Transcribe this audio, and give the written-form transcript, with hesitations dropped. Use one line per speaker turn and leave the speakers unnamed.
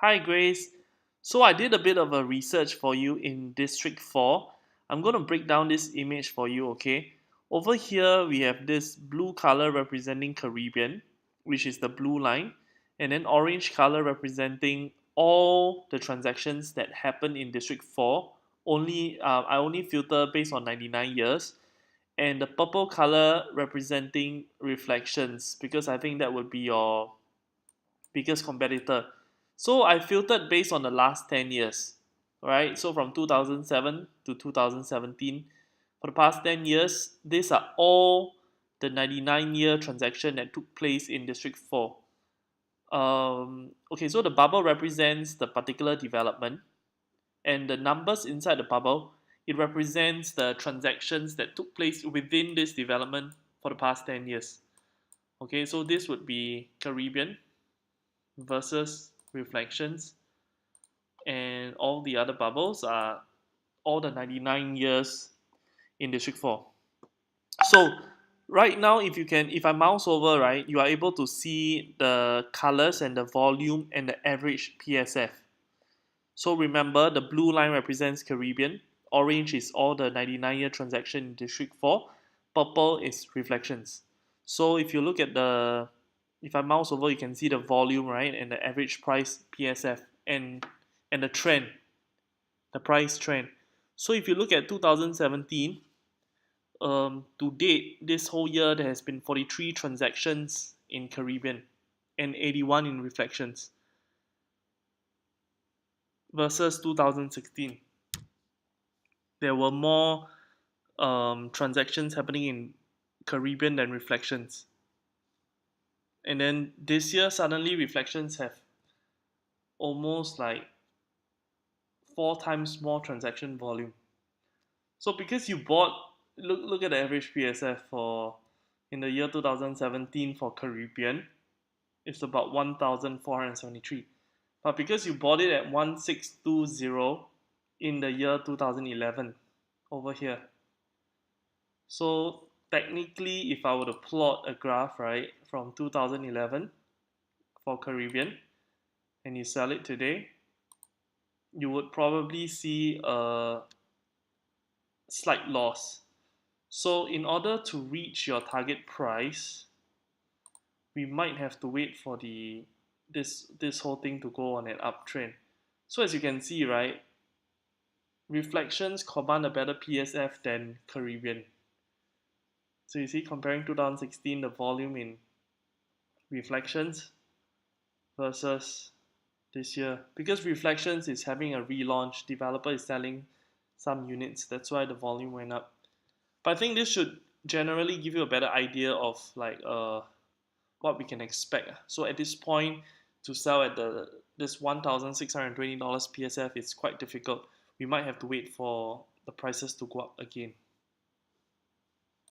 Hi, Grace. So I did a bit of a research for you in District 4. I'm going to break down this image for you, okay? Over here, we have this blue color representing Caribbean, which is the blue line, and then orange color representing all the transactions that happen in District 4. I only filter based on 99 years, and the purple color representing reflections, because I think that would be your biggest competitor. So I filtered based on the last 10 years, right? So from 2007 to 2017, for the past 10 years, these are all the 99-year transaction that took place in District 4. Okay, so the bubble represents the particular development, and the numbers inside the bubble, it represents the transactions that took place within this development for the past 10 years. Okay, so this would be Caribbean versus reflections, and all the other bubbles are all the 99 years in District 4. So right now, if I mouse over, right, you are able to see the colors and the volume and the average PSF. So remember, the blue line represents Caribbean, orange is all the 99-year transaction in District 4, purple is reflections. So if I mouse over, you can see the volume, right, and the average price PSF, and the trend, the price trend. So if you look at 2017, to date, this whole year there has been 43 transactions in Caribbean and 81 in reflections versus 2016. There were more transactions happening in Caribbean than reflections. And then this year, suddenly reflections have almost like four times more transaction volume. So because you bought, look at the average PSF for in the year 2017 for Caribbean, it's about 1,473. But because you bought it at 1620 in the year 2011 over here, so technically, if I were to plot a graph, right, from 2011 for Caribbean and you sell it today, you would probably see a slight loss. So in order to reach your target price, we might have to wait for this whole thing to go on an uptrend. So as you can see, right, reflections command a better PSF than Caribbean. So you see, comparing 2016, the volume in reflections versus this year, because reflections is having a relaunch, developer is selling some units, that's why the volume went up. But I think this should generally give you a better idea of like what we can expect. So at this point, to sell at the this $1,620 PSF is quite difficult. We might have to wait for the prices to go up again.